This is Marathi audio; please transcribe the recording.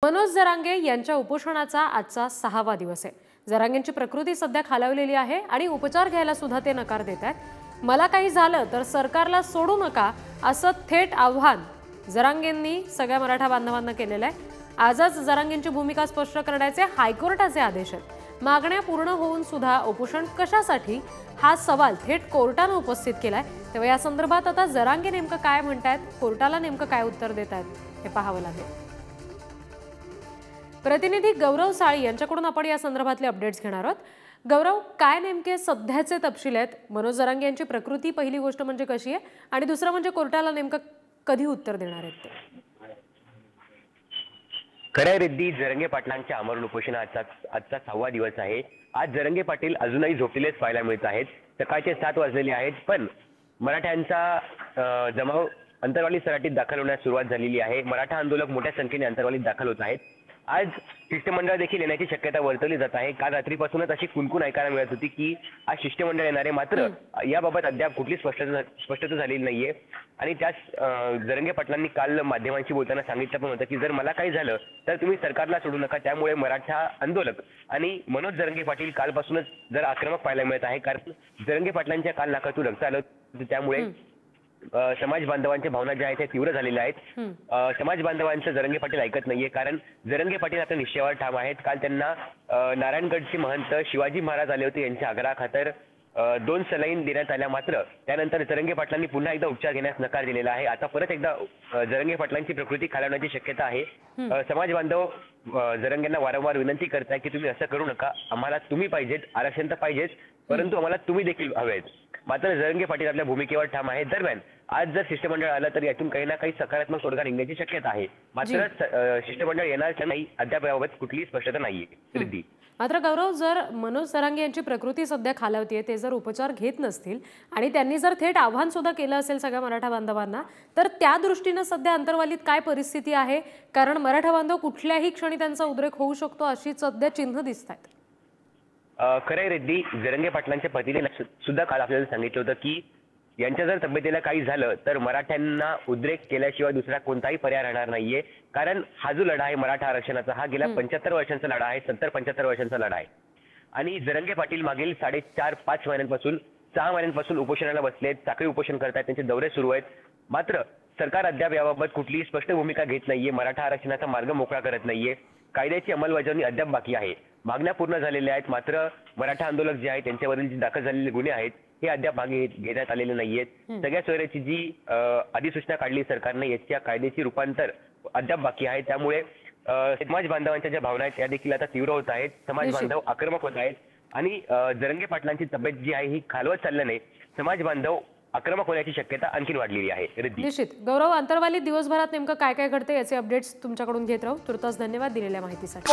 मनोज जरांगे यांच्या उपोषणाचा आजचा 6वा दिवस आहे। जरांगेंची प्रकृती सध्या खालावलेली आहे आणि उपचार घ्यायला सुद्धा ते नकार देत आहेत। मला काही झालं तर सरकारला सोडू नका असं थेट आव्हान जरांगेंनी सगळ्या मराठा बांधवांना केलेलं आहे। आजच जरांगेंची भूमिका स्पष्ट करण्याचे हायकोर्टाचे आदेश आहेत। मागण्या पूर्ण होऊन सुद्धा उपोषण कशासाठी हा सवाल थेट कोर्टाने उपस्थित केलाय। तेव्हा या संदर्भात आता जरांगे नेमकं काय म्हणतायत, कोर्टाला नेमकं काय उत्तर देत आहेत हे पाहावं लागेल। प्रतिनिधी गौरव साळी यांच्याकडून आपण या संदर्भातले अपडेट्स घेणार आहोत। गौरव, काय नेमके सध्याचे तपशील आहेत? मनोज जरांगे यांची प्रकृती पहिली गोष्ट म्हणजे कशी आहे आणि दुसरं म्हणजे कोर्टाला नेमकं कधी उत्तर देणार आहेत ते? खऱ्या रिद्धी जरांगे पाटलांच्या आमरण उपोषणाचा आजचा 6वा दिवस आहे। आज जरांगे पाटील अजूनही झोपलेलेच पाहायला मिळत आहेत। सकाळचे 7 वाजलेले आहेत, पण मराठ्यांचा जमाव अंतरवाली सराटीत दाखल होण्यास सुरुवात झालेली आहे। मराठा आंदोलक मोठ्या संख्येने अंतरवालीत दाखल होत आहेत। आज शिष्टमंडळ देखील येण्याची शक्यता वर्तवली जात आहे। काल रात्रीपासूनच अशी कुणकुण ऐकायला मिळत होती की आज शिष्टमंडळ येणार आहे, मात्र याबाबत अद्याप कुठली स्पष्टता झालेली नाहीये। आणि त्याच जरांगे पाटलांनी काल माध्यमांशी बोलताना सांगितलं पण होतं की जर मला काही झालं तर तुम्ही सरकारला सोडू नका। त्यामुळे मराठा आंदोलक आणि मनोज जरांगे पाटील कालपासूनच जर आक्रमक पाहायला मिळत आहे, कारण जरांगे पाटलांच्या काल नाकातून रक्त आलं, त्यामुळे समाज बांधवांच्या भावना ज्या आहेत त्या तीव्र झालेल्या आहेत। समाज बांधवांचं जरांगे पाटील ऐकत नाहीये, कारण जरांगे पाटील आता निश्चयावर ठाम आहेत। काल त्यांना नारायणगडचे महंत शिवाजी महाराज आले होते, यांच्या आग्रहाखातर 2 सलाईन देण्यात आल्या, मात्र त्यानंतर जरांगे पाटलांनी पुन्हा एकदा उपचार घेण्यास नकार दिलेला आहे। आता परत एकदा जरांगे पाटलांची प्रकृती खालावण्याची शक्यता आहे। समाज बांधव जरांगेंना वारंवार विनंती करताय की तुम्ही असं करू नका, आम्हाला तुम्ही पाहिजेत, आरक्षण तर पाहिजेच, परंतु आम्हाला तुम्ही देखील हवेत। मात्र जरांगे पाटील आपल्या भूमिकेवर ठाम आहेत। दरम्यान आज जर शिष्टमंडळ आलं तर यातून काही ना काही सकारात्मक तोडगा निघण्याची शक्यता आहे, मात्र शिष्टमंडळ येणार की नाही अद्याप याबाबत कुठलीही स्पष्टता नाहीये। मात्र गौरव, जर मनोज जरांगे यांची प्रकृती सध्या खालावतीये, ते जर उपचार घेत नसतील आणि त्यांनी जर थेट आव्हान सुद्धा केलं असेल सगळ्या मराठा बांधवांना, तर त्या दृष्टीने सध्या अंतरवालीत काय परिस्थिती आहे? कारण मराठा बांधव कुठल्याही क्षणी त्यांचा उद्रेक होऊ शकतो अशी सध्या चिन्ह दिसत आहेत। खरे रेड्डी जरांगे पाटलांच्या पतीने सुद्धा काल आपल्याला सांगितलं होतं की यांच्या जर तब्येतीला काही झालं तर मराठ्यांना उद्रेक केल्याशिवाय दुसरा कोणताही पर्याय राहणार नाहीये। कारण हा जो लढा आहे मराठा आरक्षणाचा, हा गेल्या 75 वर्षांचा लढा आहे, 70-75 वर्षांचा लढा आहे। आणि जरांगे पाटील मागील 4.5-5 महिन्यांपासून 6 महिन्यांपासून उपोषणाला बसलेत, साखळी उपोषण करतायत, त्यांचे दौरे सुरू आहेत। मात्र सरकार अद्याप याबाबत कुठलीही स्पष्ट भूमिका घेत नाहीये, मराठा आरक्षणाचा मार्ग मोकळा करत नाहीये। कायद्याची अंमलबजावणी अद्याप बाकी आहे, मागण्या पूर्ण झालेल्या आहेत, मात्र मराठा आंदोलक जे आहेत त्यांच्यावरील जे दाखल झालेले गुन्हे आहेत हे अद्याप मागे घेण्यात आलेले नाहीयेत। सगळ्या सोयऱ्याची जी अधिसूचना काढली सरकारने, याच्या कायद्याची रूपांतर अद्याप बाकी आहे। त्यामुळे समाज बांधवांच्या ज्या भावना आहेत त्या देखील आता तीव्र होत आहेत, समाज बांधव आक्रमक होत आहेत आणि जरांगे पाटलांची तब्येत जी आहे ही खालवत चालल्याने समाज बांधव आक्रमक होण्याची शक्यता आणखी वाढलेली आहे। निश्चित गौरव, अंतरवालीत दिवसभरात नेमकं काय काय घडते याचे अपडेट्स तुमच्याकडून घेत राहू। तुर्तास धन्यवाद दिलेल्या माहितीसाठी।